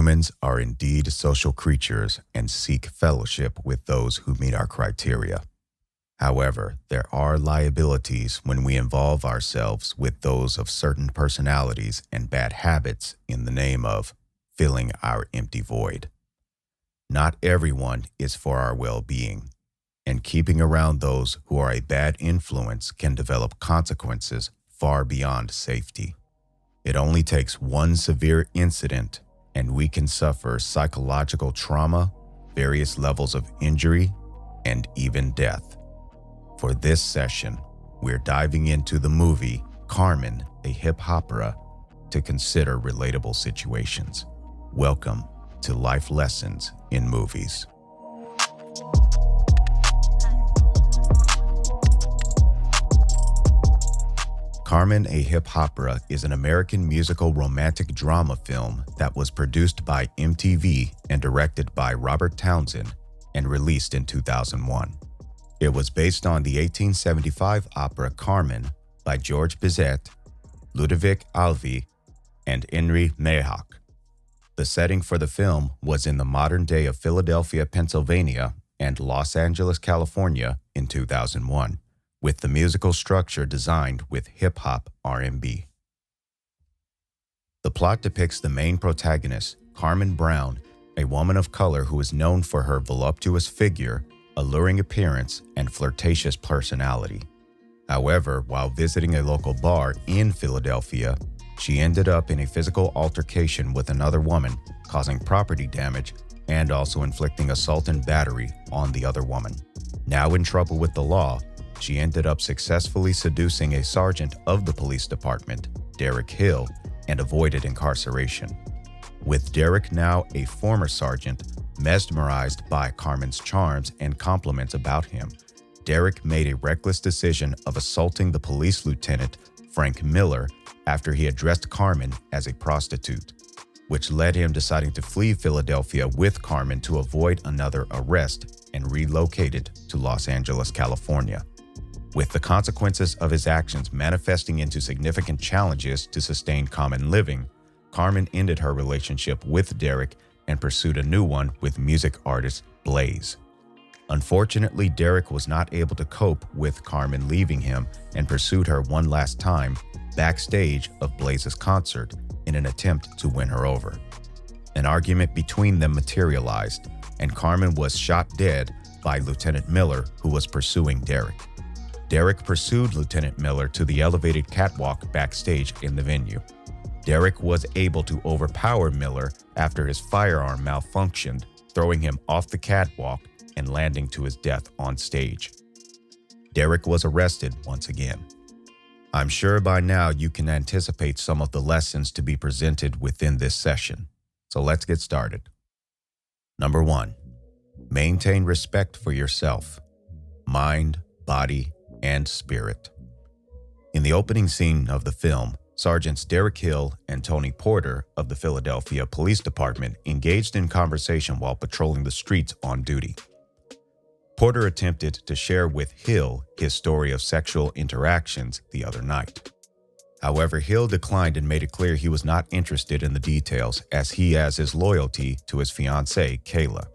Humans are indeed social creatures and seek fellowship with those who meet our criteria. However, there are liabilities when we involve ourselves with those of certain personalities and bad habits in the name of filling our empty void. Not everyone is for our well-being, and keeping around those who are a bad influence can develop consequences far beyond safety. It only takes one severe incident and we can suffer psychological trauma, various levels of injury, and even death. For this session, we're diving into the movie Carmen, a Hip Hopera, to consider relatable situations. Welcome to Life Lessons in Movies. Carmen, a Hip Hopera is an American musical romantic drama film that was produced by MTV and directed by Robert Townsend and released in 2001. It was based on the 1875 opera Carmen by George Bizet, Ludovic Alvi, and Henri Mayhock. The setting for the film was in the modern day of Philadelphia, Pennsylvania, and Los Angeles, California in 2001. With the musical structure designed with hip-hop R&B. The plot depicts the main protagonist, Carmen Brown, a woman of color who is known for her voluptuous figure, alluring appearance, and flirtatious personality. However, while visiting a local bar in Philadelphia, she ended up in a physical altercation with another woman, causing property damage and also inflicting assault and battery on the other woman. Now in trouble with the law, she ended up successfully seducing a sergeant of the police department, Derek Hill, and avoided incarceration. With Derek, now a former sergeant, mesmerized by Carmen's charms and compliments about him, Derek made a reckless decision of assaulting the police lieutenant, Frank Miller, after he addressed Carmen as a prostitute, which led him deciding to flee Philadelphia with Carmen to avoid another arrest and relocated to Los Angeles, California. With the consequences of his actions manifesting into significant challenges to sustain common living, Carmen ended her relationship with Derek and pursued a new one with music artist Blaze. Unfortunately, Derek was not able to cope with Carmen leaving him and pursued her one last time backstage of Blaze's concert in an attempt to win her over. An argument between them materialized, and Carmen was shot dead by Lieutenant Miller, who was pursuing Derek. Derek pursued Lieutenant Miller to the elevated catwalk backstage in the venue. Derek was able to overpower Miller after his firearm malfunctioned, throwing him off the catwalk and landing to his death on stage. Derek was arrested once again. I'm sure by now you can anticipate some of the lessons to be presented within this session. So let's get started. Number 1. Maintain respect for yourself, mind, body, and spirit. In the opening scene of the film, Sergeants Derek Hill and Tony Porter of the Philadelphia Police Department engaged in conversation while patrolling the streets on duty. Porter attempted to share with Hill his story of sexual interactions the other night. However, Hill declined and made it clear he was not interested in the details as he has his loyalty to his fiancée, Kayla,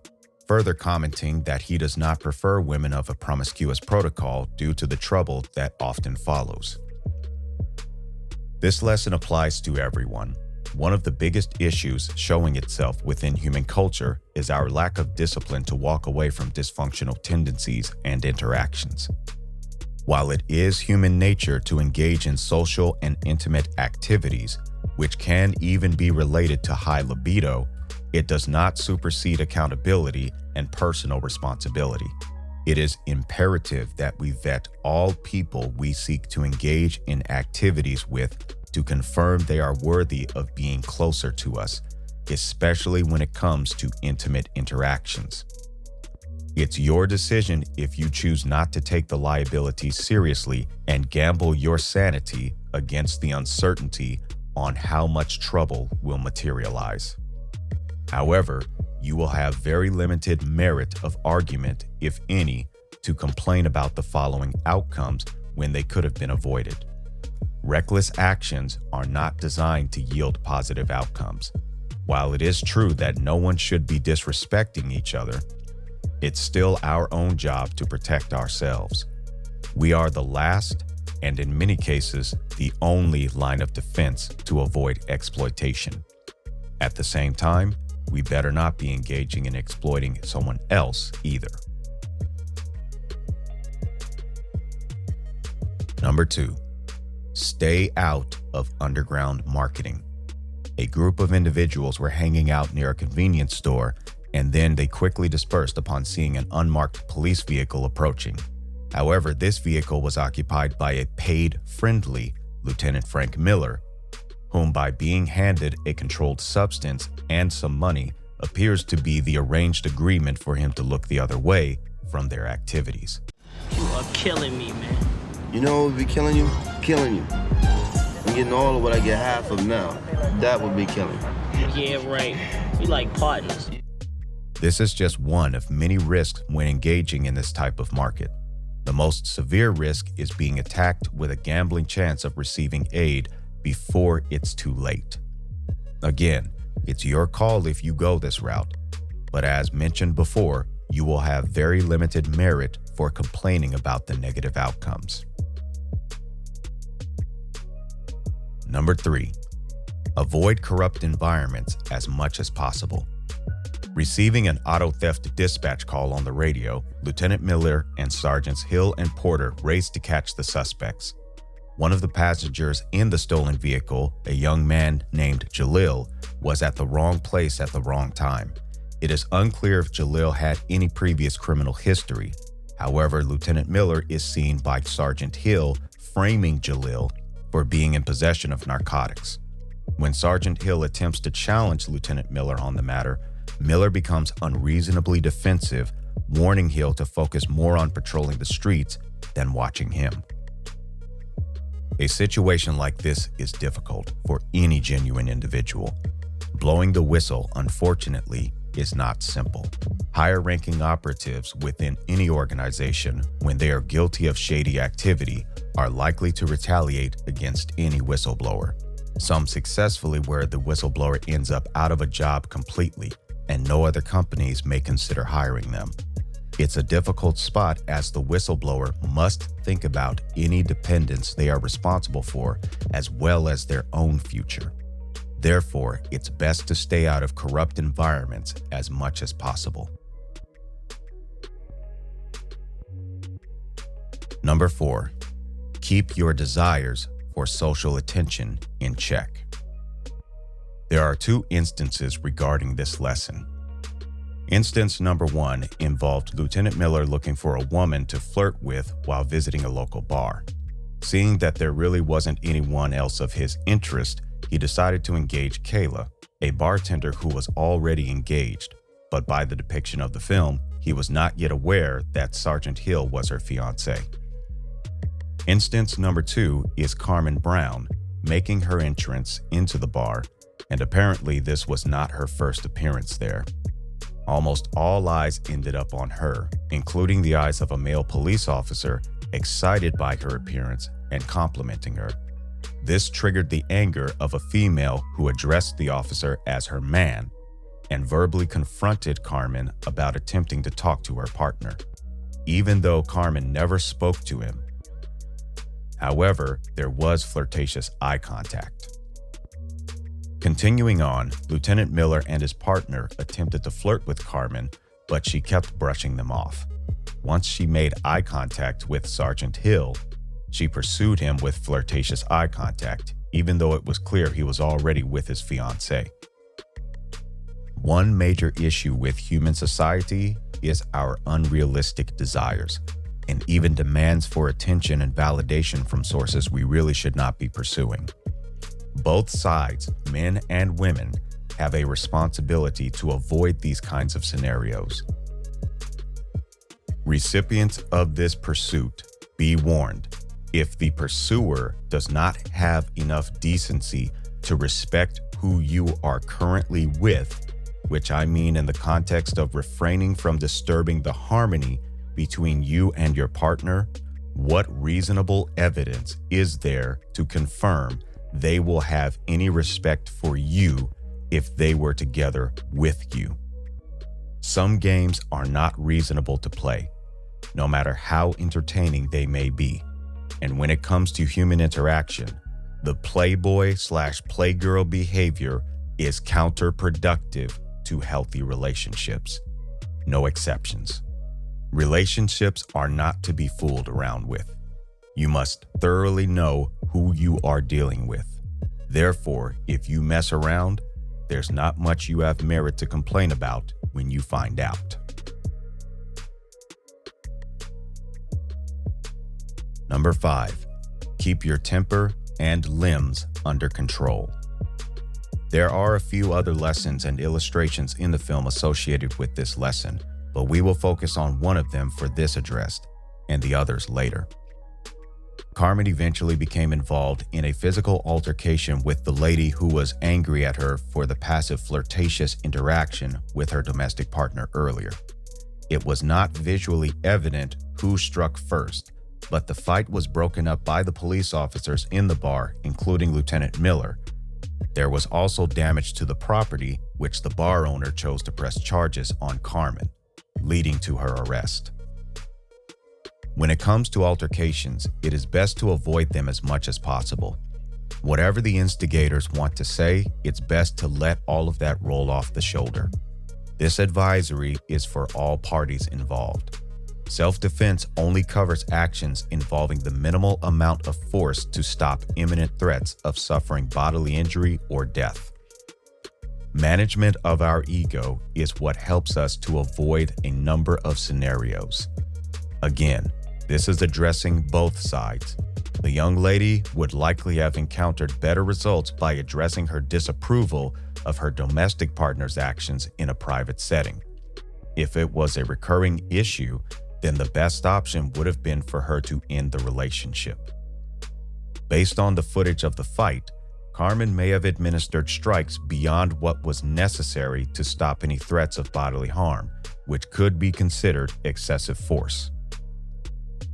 further commenting that he does not prefer women of a promiscuous protocol due to the trouble that often follows. This lesson applies to everyone. One of the biggest issues showing itself within human culture is our lack of discipline to walk away from dysfunctional tendencies and interactions. While it is human nature to engage in social and intimate activities, which can even be related to high libido, it does not supersede accountability and personal responsibility. It is imperative that we vet all people we seek to engage in activities with to confirm they are worthy of being closer to us, especially when it comes to intimate interactions. It's your decision if you choose not to take the liability seriously and gamble your sanity against the uncertainty on how much trouble will materialize. However, you will have very limited merit of argument, if any, to complain about the following outcomes when they could have been avoided. Reckless actions are not designed to yield positive outcomes. While it is true that no one should be disrespecting each other, it's still our own job to protect ourselves. We are the last, and in many cases, the only line of defense to avoid exploitation. At the same time, we better not be engaging in exploiting someone else either. Number 2, stay out of underground marketing. A group of individuals were hanging out near a convenience store, and then they quickly dispersed upon seeing an unmarked police vehicle approaching. However, this vehicle was occupied by a paid friendly Lieutenant Frank Miller, whom, by being handed a controlled substance and some money, appears to be the arranged agreement for him to look the other way from their activities. You are killing me, man. You know what would be killing you? Killing you. I'm getting all of what I get half of now. That would be killing. Yeah, right. We like partners. This is just one of many risks when engaging in this type of market. The most severe risk is being attacked with a gambling chance of receiving aid before it's too late. Again, it's your call if you go this route, but as mentioned before, you will have very limited merit for complaining about the negative outcomes. Number 3, avoid corrupt environments as much as possible. Receiving an auto theft dispatch call on the radio, Lieutenant Miller and Sergeants Hill and Porter raced to catch the suspects. One of the passengers in the stolen vehicle, a young man named Jalil, was at the wrong place at the wrong time. It is unclear if Jalil had any previous criminal history. However, Lieutenant Miller is seen by Sergeant Hill framing Jalil for being in possession of narcotics. When Sergeant Hill attempts to challenge Lieutenant Miller on the matter, Miller becomes unreasonably defensive, warning Hill to focus more on patrolling the streets than watching him. A situation like this is difficult for any genuine individual. Blowing the whistle, unfortunately, is not simple. Higher-ranking operatives within any organization, when they are guilty of shady activity, are likely to retaliate against any whistleblower. Some successfully, where the whistleblower ends up out of a job completely, and no other companies may consider hiring them. It's a difficult spot, as the whistleblower must think about any dependents they are responsible for, as well as their own future. Therefore, it's best to stay out of corrupt environments as much as possible. Number 4, keep your desires for social attention in check. There are 2 instances regarding this lesson. Instance number 1 involved Lieutenant Miller looking for a woman to flirt with while visiting a local bar. Seeing that there really wasn't anyone else of his interest, he decided to engage Kayla, a bartender who was already engaged, but by the depiction of the film, he was not yet aware that Sergeant Hill was her fiancée. Instance number 2 is Carmen Brown making her entrance into the bar, and apparently this was not her first appearance there. Almost all eyes ended up on her, including the eyes of a male police officer excited by her appearance and complimenting her. This triggered the anger of a female who addressed the officer as her man and verbally confronted Carmen about attempting to talk to her partner, even though Carmen never spoke to him. However, there was flirtatious eye contact. Continuing on, Lieutenant Miller and his partner attempted to flirt with Carmen, but she kept brushing them off. Once she made eye contact with Sergeant Hill, she pursued him with flirtatious eye contact, even though it was clear he was already with his fiancée. One major issue with human society is our unrealistic desires, and even demands for attention and validation from sources we really should not be pursuing. Both sides, men and women, have a responsibility to avoid these kinds of scenarios. Recipients of this pursuit, be warned. If the pursuer does not have enough decency to respect who you are currently with, which I mean in the context of refraining from disturbing the harmony between you and your partner, what reasonable evidence is there to confirm they will have any respect for you if they were together with you. Some games are not reasonable to play, no matter how entertaining they may be. And when it comes to human interaction, the playboy/playgirl behavior is counterproductive to healthy relationships. No exceptions. Relationships are not to be fooled around with. You must thoroughly know who you are dealing with. Therefore, if you mess around, there's not much you have merit to complain about when you find out. Number 5, keep your temper and limbs under control. There are a few other lessons and illustrations in the film associated with this lesson, but we will focus on one of them for this address and the others later. Carmen eventually became involved in a physical altercation with the lady who was angry at her for the passive flirtatious interaction with her domestic partner earlier. It was not visually evident who struck first, but the fight was broken up by the police officers in the bar, including Lieutenant Miller. There was also damage to the property, which the bar owner chose to press charges on Carmen, leading to her arrest. When it comes to altercations, it is best to avoid them as much as possible. Whatever the instigators want to say, it's best to let all of that roll off the shoulder. This advisory is for all parties involved. Self-defense only covers actions involving the minimal amount of force to stop imminent threats of suffering bodily injury or death. Management of our ego is what helps us to avoid a number of scenarios. Again, this is addressing both sides. The young lady would likely have encountered better results by addressing her disapproval of her domestic partner's actions in a private setting. If it was a recurring issue, then the best option would have been for her to end the relationship. Based on the footage of the fight, Carmen may have administered strikes beyond what was necessary to stop any threats of bodily harm, which could be considered excessive force.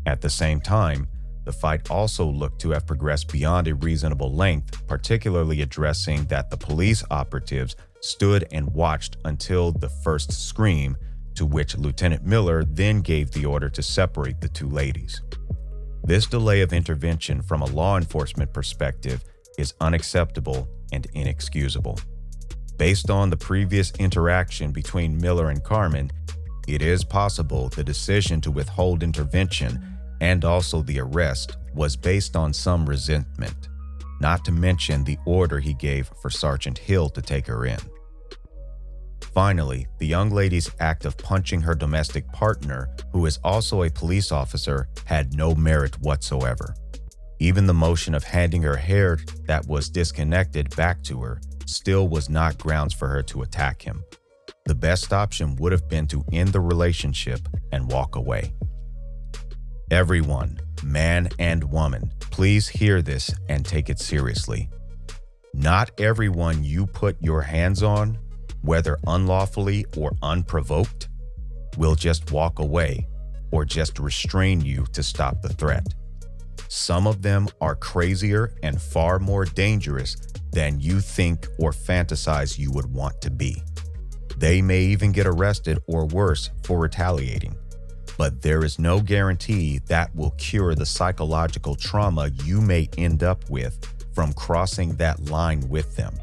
At the same time, the fight also looked to have progressed beyond a reasonable length, particularly addressing that the police operatives stood and watched until the first scream, to which Lieutenant Miller then gave the order to separate the two ladies. This delay of intervention from a law enforcement perspective is unacceptable and inexcusable. Based on the previous interaction between Miller and Carmen, it is possible the decision to withhold intervention and also the arrest was based on some resentment, not to mention the order he gave for Sergeant Hill to take her in. Finally, the young lady's act of punching her domestic partner, who is also a police officer, had no merit whatsoever. Even the motion of handing her hair that was disconnected back to her still was not grounds for her to attack him. The best option would have been to end the relationship and walk away. Everyone, man and woman, please hear this and take it seriously. Not everyone you put your hands on, whether unlawfully or unprovoked, will just walk away or just restrain you to stop the threat. Some of them are crazier and far more dangerous than you think or fantasize you would want to be. They may even get arrested or worse for retaliating, but there is no guarantee that will cure the psychological trauma you may end up with from crossing that line with them,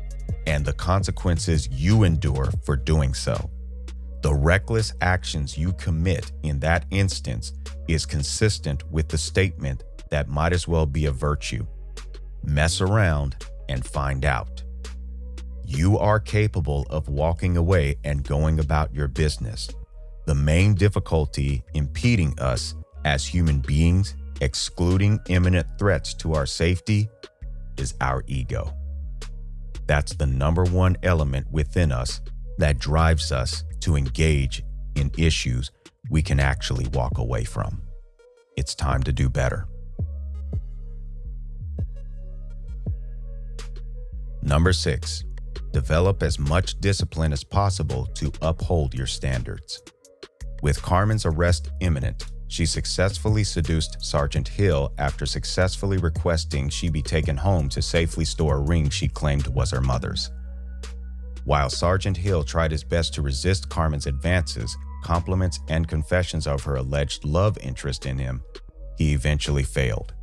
and the consequences you endure for doing so. The reckless actions you commit in that instance is consistent with the statement that might as well be a virtue. Mess around and find out. You are capable of walking away and going about your business. The main difficulty impeding us as human beings, excluding imminent threats to our safety, is our ego. That's the number one element within us that drives us to engage in issues we can actually walk away from. It's time to do better. Number 6, develop as much discipline as possible to uphold your standards. With Carmen's arrest imminent, she successfully seduced Sergeant Hill after successfully requesting she be taken home to safely store a ring she claimed was her mother's. While Sergeant Hill tried his best to resist Carmen's advances, compliments, and confessions of her alleged love interest in him, he eventually failed.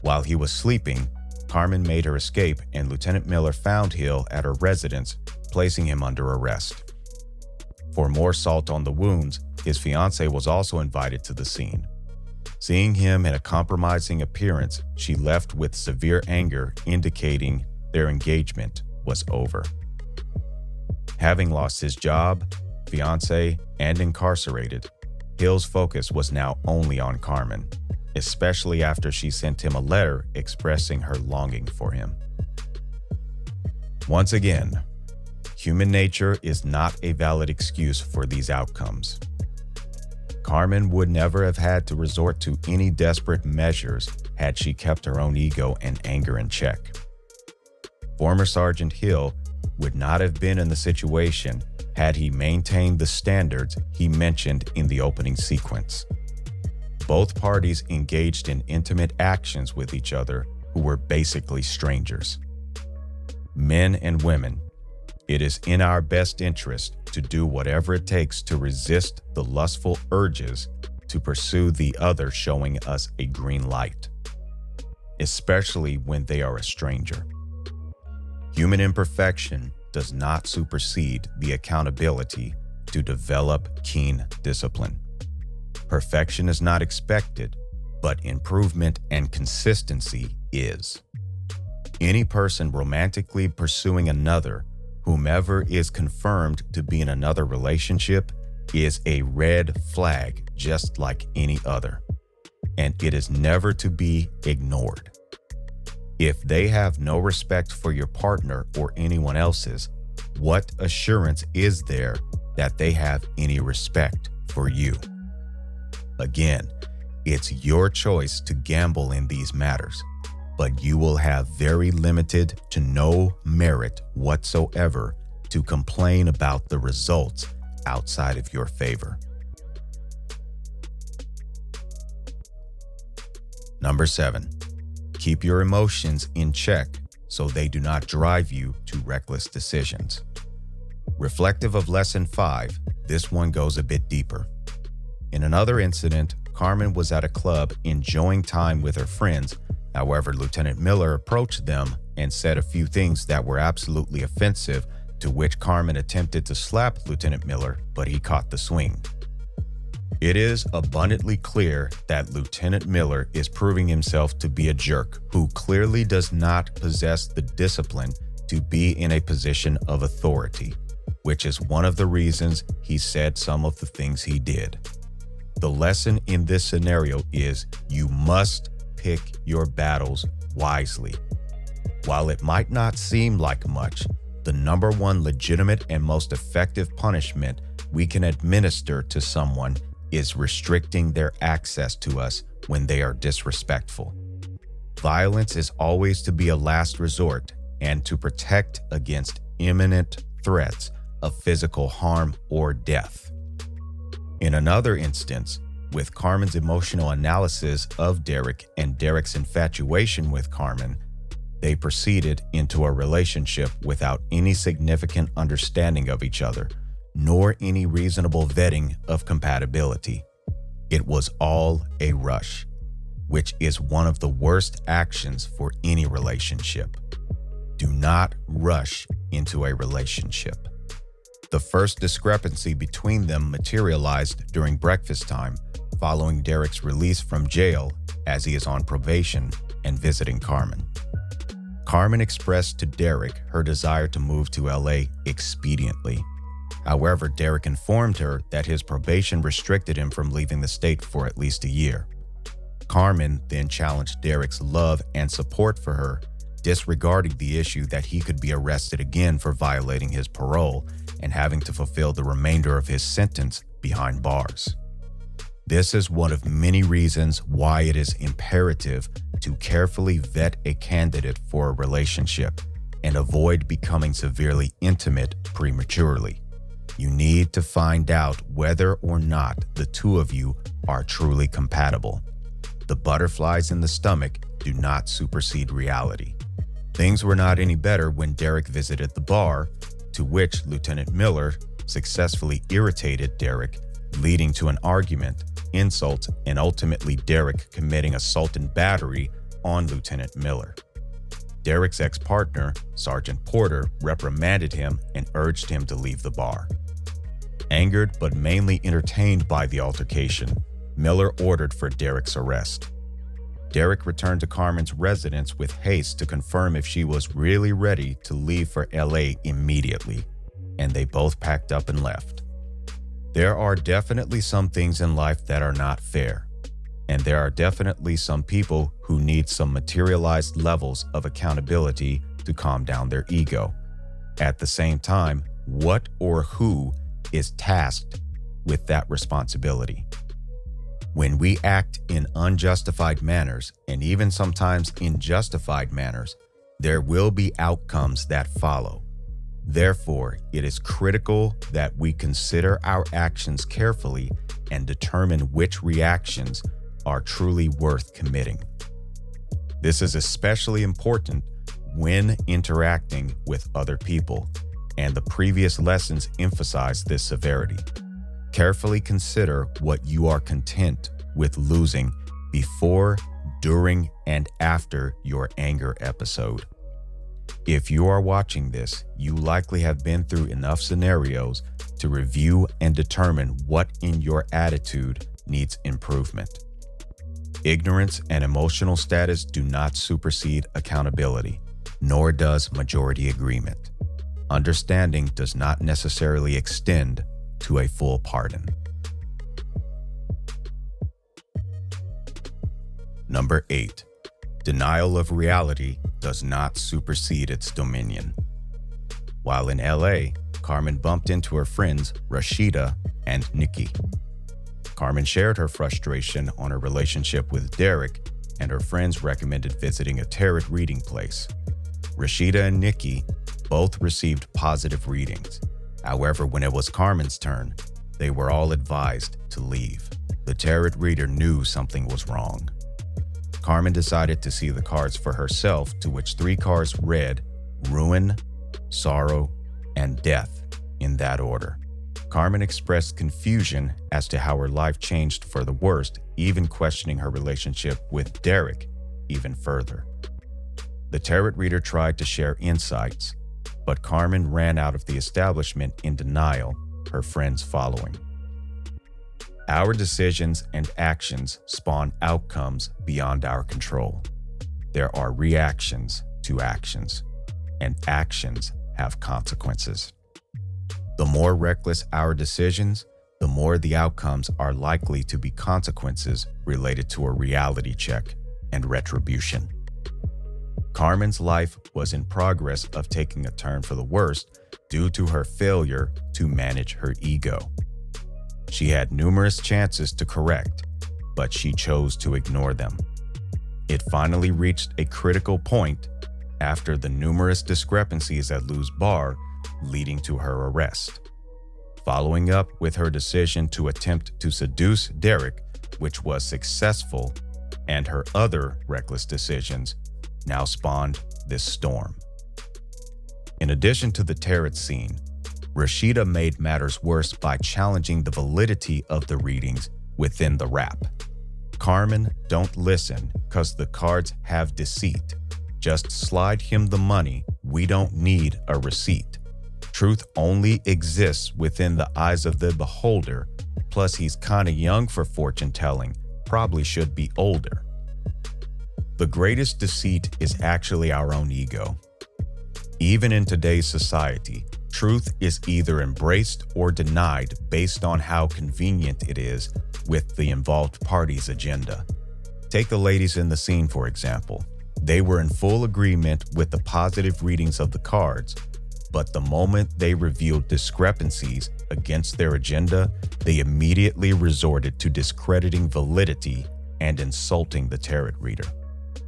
While he was sleeping, Carmen made her escape and Lieutenant Miller found Hill at her residence, placing him under arrest. For more salt on the wounds, his fiancée was also invited to the scene. Seeing him in a compromising appearance, she left with severe anger, indicating their engagement was over. Having lost his job, fiancé, and incarcerated, Hill's focus was now only on Carmen, especially after she sent him a letter expressing her longing for him. Once again, human nature is not a valid excuse for these outcomes. Carmen would never have had to resort to any desperate measures had she kept her own ego and anger in check. Former Sergeant Hill would not have been in the situation had he maintained the standards he mentioned in the opening sequence. Both parties engaged in intimate actions with each other who were basically strangers. Men and women, it is in our best interest to do whatever it takes to resist the lustful urges to pursue the other showing us a green light, especially when they are a stranger. Human imperfection does not supersede the accountability to develop keen discipline. Perfection is not expected, but improvement and consistency is. Any person romantically pursuing another, whomever is confirmed to be in another relationship, is a red flag just like any other, and it is never to be ignored. If they have no respect for your partner or anyone else's, what assurance is there that they have any respect for you? Again, it's your choice to gamble in these matters, but you will have very limited to no merit whatsoever to complain about the results outside of your favor. Number 7, keep your emotions in check so they do not drive you to reckless decisions. Reflective of Lesson 5, this one goes a bit deeper. In another incident, Carmen was at a club enjoying time with her friends. However, Lieutenant Miller approached them and said a few things that were absolutely offensive, to which Carmen attempted to slap Lieutenant Miller, but he caught the swing. It is abundantly clear that Lieutenant Miller is proving himself to be a jerk who clearly does not possess the discipline to be in a position of authority, which is one of the reasons he said some of the things he did. The lesson in this scenario is you must pick your battles wisely. While it might not seem like much, the number one legitimate and most effective punishment we can administer to someone is restricting their access to us when they are disrespectful. Violence is always to be a last resort and to protect against imminent threats of physical harm or death. In another instance, with Carmen's emotional analysis of Derek and Derek's infatuation with Carmen, they proceeded into a relationship without any significant understanding of each other, nor any reasonable vetting of compatibility. It was all a rush, which is one of the worst actions for any relationship. Do not rush into a relationship. The first discrepancy between them materialized during breakfast time, following Derek's release from jail as he is on probation and visiting Carmen. Carmen expressed to Derek her desire to move to LA expediently. However, Derek informed her that his probation restricted him from leaving the state for at least a year. Carmen then challenged Derek's love and support for her, disregarding the issue that he could be arrested again for violating his parole and having to fulfill the remainder of his sentence behind bars. This is one of many reasons why it is imperative to carefully vet a candidate for a relationship and avoid becoming severely intimate prematurely. You need to find out whether or not the two of you are truly compatible. The butterflies in the stomach do not supersede reality. Things were not any better when Derek visited the bar, to which Lieutenant Miller successfully irritated Derek, leading to an argument, insults, and ultimately Derek committing assault and battery on Lieutenant Miller. Derek's ex-partner, Sergeant Porter, reprimanded him and urged him to leave the bar. Angered but mainly entertained by the altercation, Miller ordered for Derek's arrest. Derek returned to Carmen's residence with haste to confirm if she was really ready to leave for LA immediately, and they both packed up and left. There are definitely some things in life that are not fair, and there are definitely some people who need some materialized levels of accountability to calm down their ego. At the same time, what or who is tasked with that responsibility? When we act in unjustified manners, and even sometimes in justified manners, there will be outcomes that follow. Therefore, it is critical that we consider our actions carefully and determine which reactions are truly worth committing. This is especially important when interacting with other people, and the previous lessons emphasize this severity. Carefully consider what you are content with losing before, during, and after your anger episode. If you are watching this, you likely have been through enough scenarios to review and determine what in your attitude needs improvement. Ignorance and emotional status do not supersede accountability, nor does majority agreement. Understanding does not necessarily extend to a full pardon. Number 8. Denial of reality does not supersede its dominion. While in LA, Carmen bumped into her friends Rashida and Nikki. Carmen shared her frustration on her relationship with Derek, and her friends recommended visiting a tarot reading place. Rashida and Nikki both received positive readings. However, when it was Carmen's turn, they were all advised to leave. The tarot reader knew something was wrong. Carmen decided to see the cards for herself, to which 3 cards read ruin, sorrow, and death in that order. Carmen expressed confusion as to how her life changed for the worst, even questioning her relationship with Derek even further. The tarot reader tried to share insights, but Carmen ran out of the establishment in denial, her friends following. Our decisions and actions spawn outcomes beyond our control. There are reactions to actions, and actions have consequences. The more reckless our decisions, the more the outcomes are likely to be consequences related to a reality check and retribution. Carmen's life was in progress of taking a turn for the worst due to her failure to manage her ego. She had numerous chances to correct, but she chose to ignore them. It finally reached a critical point after the numerous discrepancies at Lou's bar, leading to her arrest. Following up with her decision to attempt to seduce Derek, which was successful, and her other reckless decisions, now spawned this storm. In addition to the tarot scene, Rashida made matters worse by challenging the validity of the readings within the rap. Carmen, don't listen, 'cause the cards have deceit. Just slide him the money, we don't need a receipt. Truth only exists within the eyes of the beholder, plus he's kinda young for fortune telling, probably should be older. The greatest deceit is actually our own ego. Even in today's society, truth is either embraced or denied based on how convenient it is with the involved party's agenda. Take the ladies in the scene, for example. They were in full agreement with the positive readings of the cards, but the moment they revealed discrepancies against their agenda, they immediately resorted to discrediting validity and insulting the tarot reader.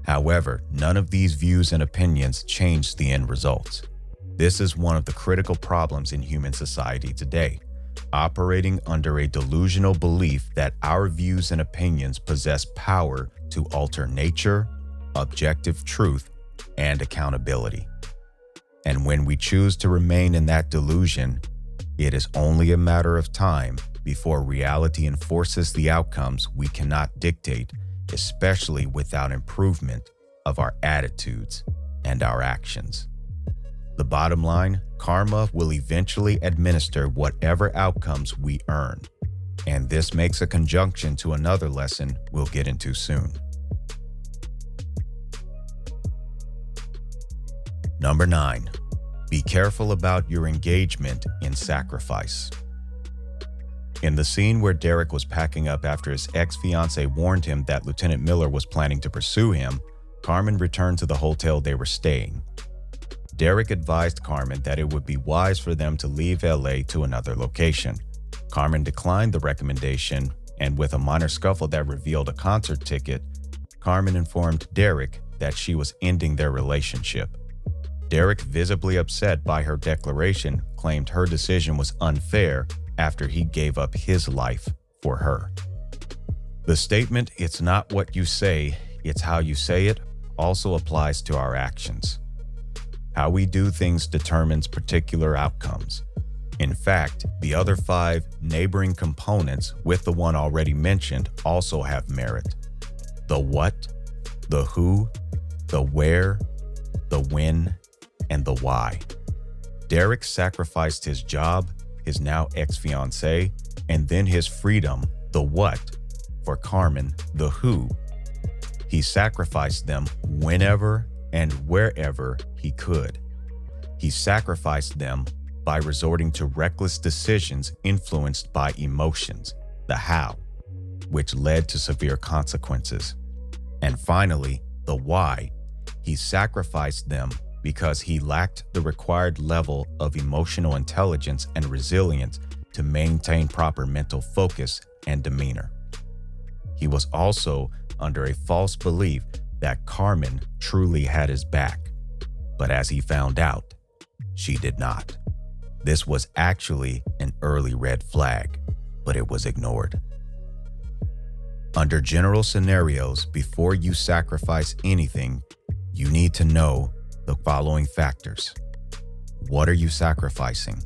However, none of these views and opinions changed the end results. This is one of the critical problems in human society today, operating under a delusional belief that our views and opinions possess power to alter nature, objective truth, and accountability. And when we choose to remain in that delusion, it is only a matter of time before reality enforces the outcomes we cannot dictate, especially without improvement of our attitudes and our actions. The bottom line, karma will eventually administer whatever outcomes we earn. And this makes a conjunction to another lesson we'll get into soon. Number 9, be careful about your engagement in sacrifice. In the scene where Derek was packing up after his ex-fiancée warned him that Lieutenant Miller was planning to pursue him, Carmen returned to the hotel they were staying. Derek advised Carmen that it would be wise for them to leave LA to another location. Carmen declined the recommendation, and with a minor scuffle that revealed a concert ticket, Carmen informed Derek that she was ending their relationship. Derek, visibly upset by her declaration, claimed her decision was unfair after he gave up his life for her. The statement, "It's not what you say, it's how you say it," also applies to our actions. How we do things determines particular outcomes. In fact, the other 5 neighboring components with the one already mentioned also have merit. The what, the who, the where, the when, and the why. Derek sacrificed his job, his now ex-fiancée, and then his freedom, the what, for Carmen, the who. He sacrificed them whenever and wherever he could. He sacrificed them by resorting to reckless decisions influenced by emotions, the how, which led to severe consequences. And finally, the why. He sacrificed them because he lacked the required level of emotional intelligence and resilience to maintain proper mental focus and demeanor. He was also under a false belief that Carmen truly had his back, but as he found out, she did not. This was actually an early red flag, but it was ignored. Under general scenarios, before you sacrifice anything, you need to know the following factors. What are you sacrificing?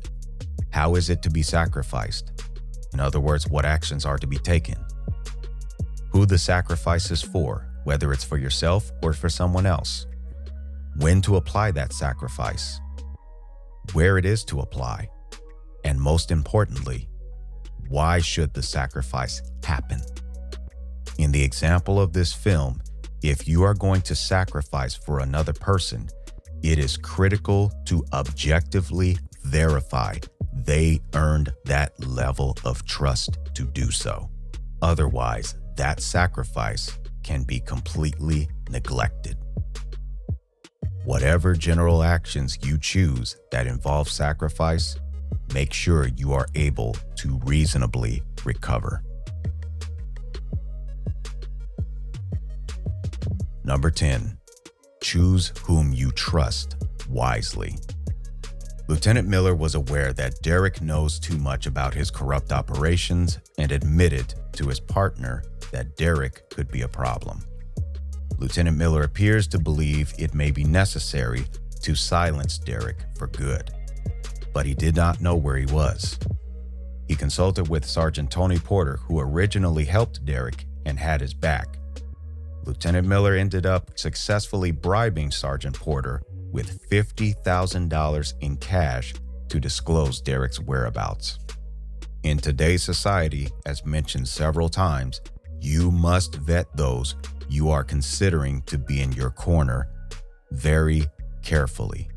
How is it to be sacrificed? In other words, what actions are to be taken? Who the sacrifice is for, whether it's for yourself or for someone else. When to apply that sacrifice. Where it is to apply. And most importantly, why should the sacrifice happen? In the example of this film, if you are going to sacrifice for another person, it is critical to objectively verify they earned that level of trust to do so. Otherwise, that sacrifice can be completely neglected. Whatever general actions you choose that involve sacrifice, make sure you are able to reasonably recover. Number 10, choose whom you trust wisely. Lieutenant Miller was aware that Derek knows too much about his corrupt operations and admitted to his partner that Derek could be a problem. Lieutenant Miller appears to believe it may be necessary to silence Derek for good, but he did not know where he was. He consulted with Sergeant Tony Porter, who originally helped Derek and had his back. Lieutenant Miller ended up successfully bribing Sergeant Porter with $50,000 in cash to disclose Derek's whereabouts. In today's society, as mentioned several times, you must vet those you are considering to be in your corner very carefully.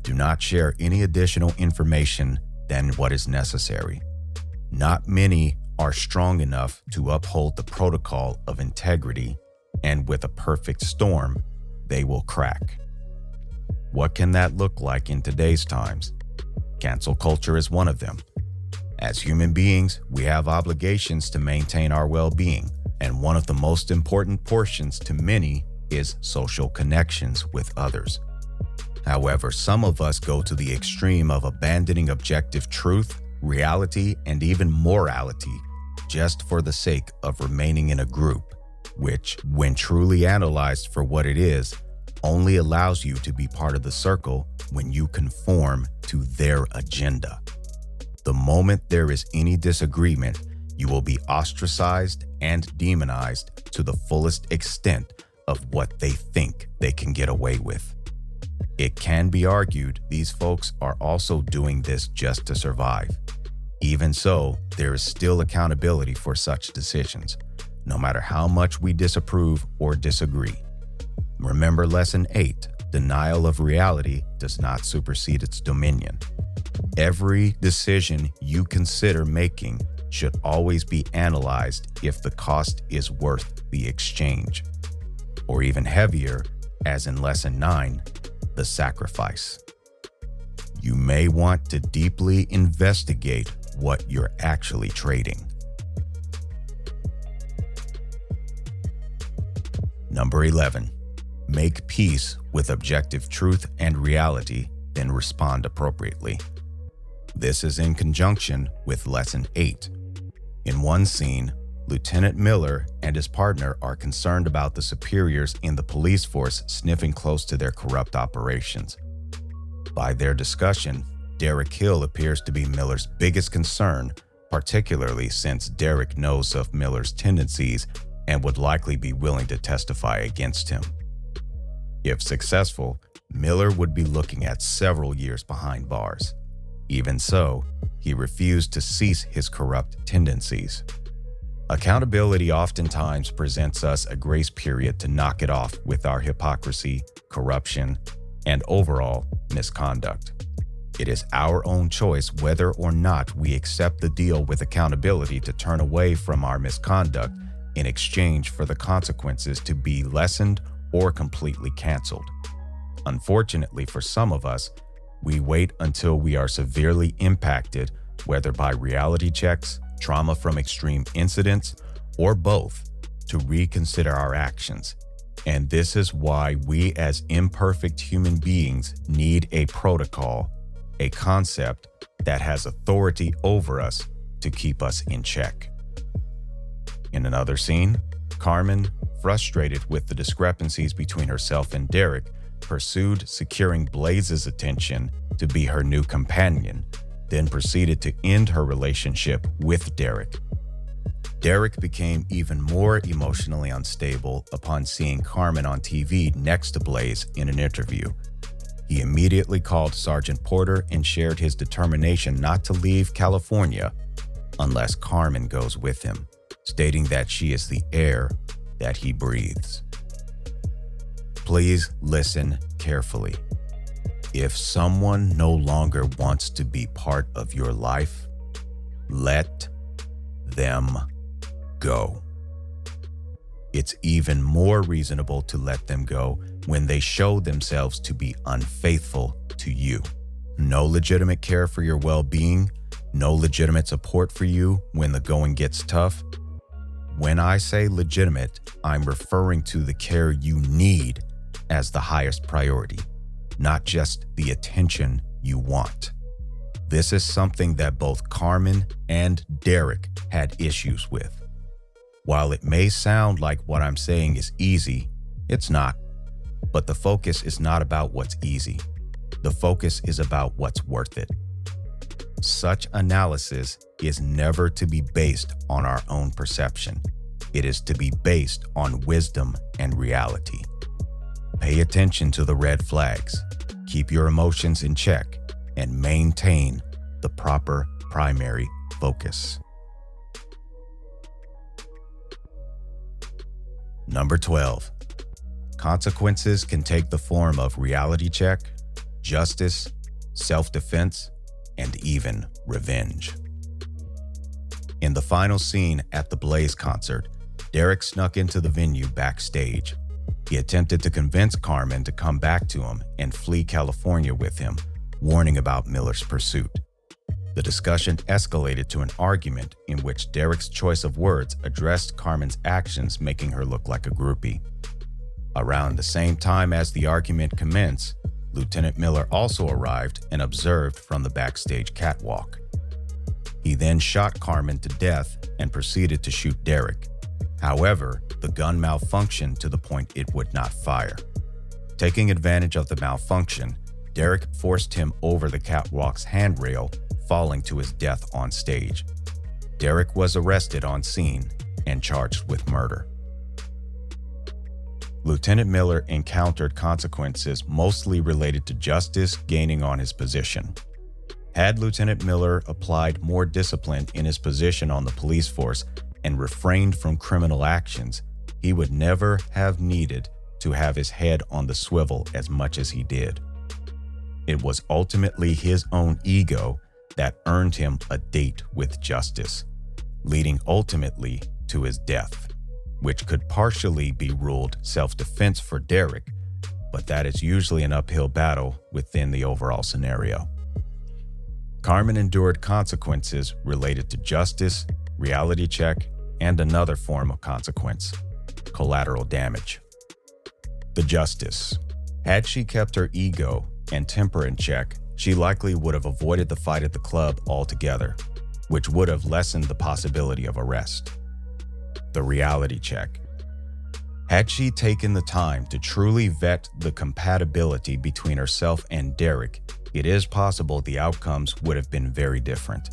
Do not share any additional information than what is necessary. Not many are strong enough to uphold the protocol of integrity, and with a perfect storm, they will crack. What can that look like in today's times? Cancel culture is one of them. As human beings, we have obligations to maintain our well-being, and one of the most important portions to many is social connections with others. However, some of us go to the extreme of abandoning objective truth, reality, and even morality just for the sake of remaining in a group, which, when truly analyzed for what it is, only allows you to be part of the circle when you conform to their agenda. The moment there is any disagreement, you will be ostracized and demonized to the fullest extent of what they think they can get away with. It can be argued these folks are also doing this just to survive. Even so, there is still accountability for such decisions, no matter how much we disapprove or disagree. Remember Lesson 8, denial of reality does not supersede its dominion. Every decision you consider making should always be analyzed if the cost is worth the exchange. Or even heavier, as in Lesson 9, the sacrifice. You may want to deeply investigate what you're actually trading. Number 11, make peace with objective truth and reality, then respond appropriately. This is in conjunction with Lesson 8. In one scene, Lieutenant Miller and his partner are concerned about the superiors in the police force sniffing close to their corrupt operations. By their discussion, Derek Hill appears to be Miller's biggest concern, particularly since Derek knows of Miller's tendencies and would likely be willing to testify against him. If successful, Miller would be looking at several years behind bars. Even so, he refused to cease his corrupt tendencies. Accountability oftentimes presents us a grace period to knock it off with our hypocrisy, corruption, and overall misconduct. It is our own choice whether or not we accept the deal with accountability to turn away from our misconduct in exchange for the consequences to be lessened or completely canceled. Unfortunately for some of us, we wait until we are severely impacted, whether by reality checks, trauma from extreme incidents, or both, to reconsider our actions. And this is why we as imperfect human beings need a protocol, a concept that has authority over us to keep us in check. In another scene, Carmen, frustrated with the discrepancies between herself and Derek, pursued securing Blaze's attention to be her new companion, then proceeded to end her relationship with Derek. Derek became even more emotionally unstable upon seeing Carmen on TV next to Blaze in an interview. He immediately called Sergeant Porter and shared his determination not to leave California unless Carmen goes with him, stating that she is the air that he breathes. Please listen carefully. If someone no longer wants to be part of your life, let them go. It's even more reasonable to let them go when they show themselves to be unfaithful to you. No legitimate care for your well-being, no legitimate support for you when the going gets tough. When I say legitimate, I'm referring to the care you need as the highest priority, not just the attention you want. This is something that both Carmen and Derek had issues with. While it may sound like what I'm saying is easy, it's not. But the focus is not about what's easy. The focus is about what's worth it. Such analysis is never to be based on our own perception. It is to be based on wisdom and reality. Pay attention to the red flags, keep your emotions in check, and maintain the proper primary focus. Number 12. Consequences can take the form of reality check, justice, self-defense, and even revenge. In the final scene at the Blaze concert, Derek snuck into the venue backstage. He attempted to convince Carmen to come back to him and flee California with him, warning about Miller's pursuit. The discussion escalated to an argument in which Derek's choice of words addressed Carmen's actions, making her look like a groupie. Around the same time as the argument commenced, Lieutenant Miller also arrived and observed from the backstage catwalk. He then shot Carmen to death and proceeded to shoot Derek. However, the gun malfunctioned to the point it would not fire. Taking advantage of the malfunction, Derek forced him over the catwalk's handrail, falling to his death on stage. Derek was arrested on scene and charged with murder. Lieutenant Miller encountered consequences mostly related to justice gaining on his position. Had Lieutenant Miller applied more discipline in his position on the police force and refrained from criminal actions, he would never have needed to have his head on the swivel as much as he did. It was ultimately his own ego that earned him a date with justice, leading ultimately to his death, which could partially be ruled self-defense for Derek, but that is usually an uphill battle within the overall scenario. Carmen endured consequences related to justice, reality check, and another form of consequence, collateral damage. The justice. Had she kept her ego and temper in check, she likely would have avoided the fight at the club altogether, which would have lessened the possibility of arrest. The reality check. Had she taken the time to truly vet the compatibility between herself and Derek, it is possible the outcomes would have been very different.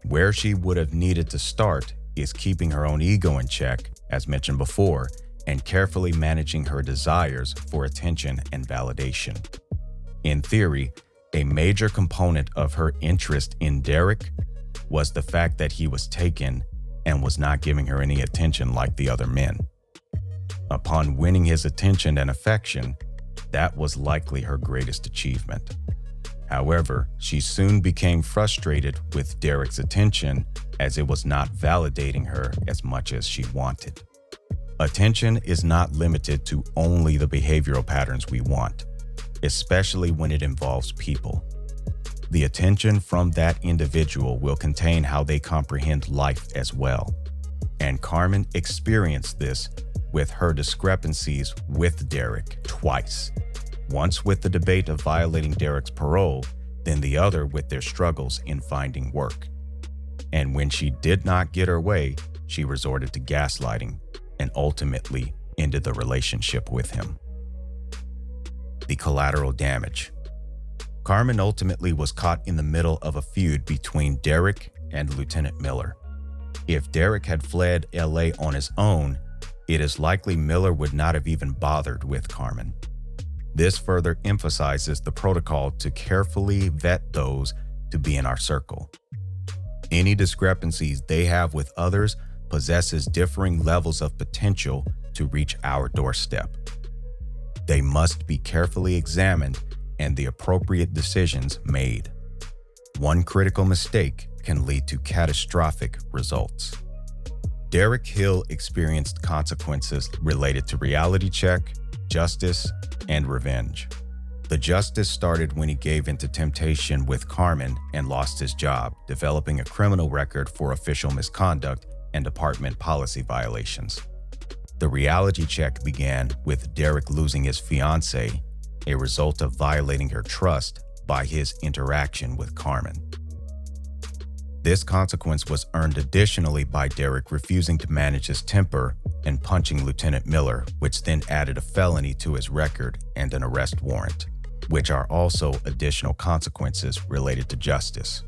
Where she would have needed to start is keeping her own ego in check, as mentioned before, and carefully managing her desires for attention and validation. In theory, a major component of her interest in Derek was the fact that he was taken and was not giving her any attention like the other men. Upon winning his attention and affection, that was likely her greatest achievement. However, she soon became frustrated with Derek's attention as it was not validating her as much as she wanted. Attention is not limited to only the behavioral patterns we want, especially when it involves people. The attention from that individual will contain how they comprehend life as well. And Carmen experienced this with her discrepancies with Derek twice. Once with the debate of violating Derek's parole, then the other with their struggles in finding work. And when she did not get her way, she resorted to gaslighting and ultimately ended the relationship with him. The collateral damage. Carmen ultimately was caught in the middle of a feud between Derek and Lieutenant Miller. If Derek had fled LA on his own, it is likely Miller would not have even bothered with Carmen. This further emphasizes the protocol to carefully vet those to be in our circle. Any discrepancies they have with others possesses differing levels of potential to reach our doorstep. They must be carefully examined and the appropriate decisions made. One critical mistake can lead to catastrophic results. Derek Hill experienced consequences related to reality check, justice, and revenge. The justice started when he gave into temptation with Carmen and lost his job, developing a criminal record for official misconduct and department policy violations. The reality check began with Derek losing his fiancée, a result of violating her trust by his interaction with Carmen. This consequence was earned additionally by Derek refusing to manage his temper and punching Lieutenant Miller, which then added a felony to his record and an arrest warrant, which are also additional consequences related to justice.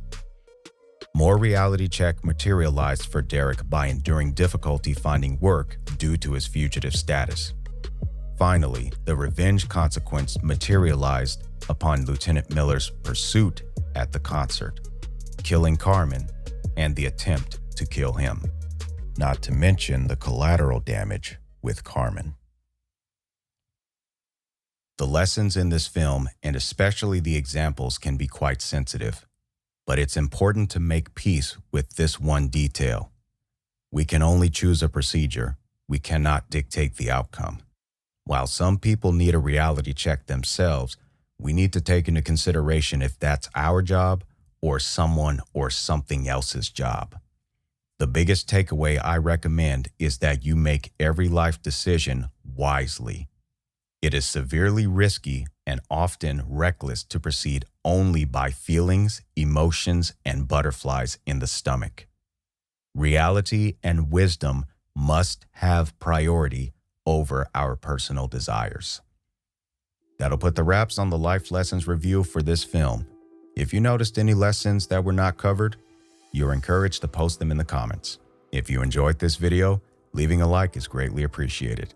More reality check materialized for Derek by enduring difficulty finding work due to his fugitive status. Finally, the revenge consequence materialized upon Lieutenant Miller's pursuit at the concert, killing Carmen, and the attempt to kill him, not to mention the collateral damage with Carmen. The lessons in this film, and especially the examples, can be quite sensitive, but it's important to make peace with this one detail. We can only choose a procedure. We cannot dictate the outcome. While some people need a reality check themselves, we need to take into consideration if that's our job or someone or something else's job. The biggest takeaway I recommend is that you make every life decision wisely. It is severely risky and often reckless to proceed only by feelings, emotions, and butterflies in the stomach. Reality and wisdom must have priority over our personal desires. That'll put the wraps on the life lessons review for this film. If you noticed any lessons that were not covered, you're encouraged to post them in the comments. If you enjoyed this video, leaving a like is greatly appreciated.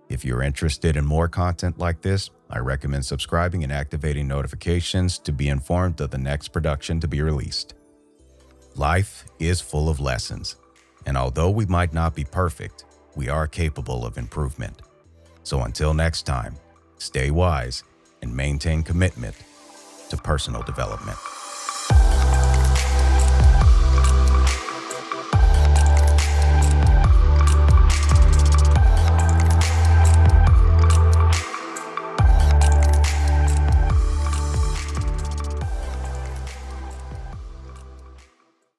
If you're interested in more content like this, I recommend subscribing and activating notifications to be informed of the next production to be released. Life is full of lessons, and although we might not be perfect, we are capable of improvement. So until next time, stay wise and maintain commitment to personal development.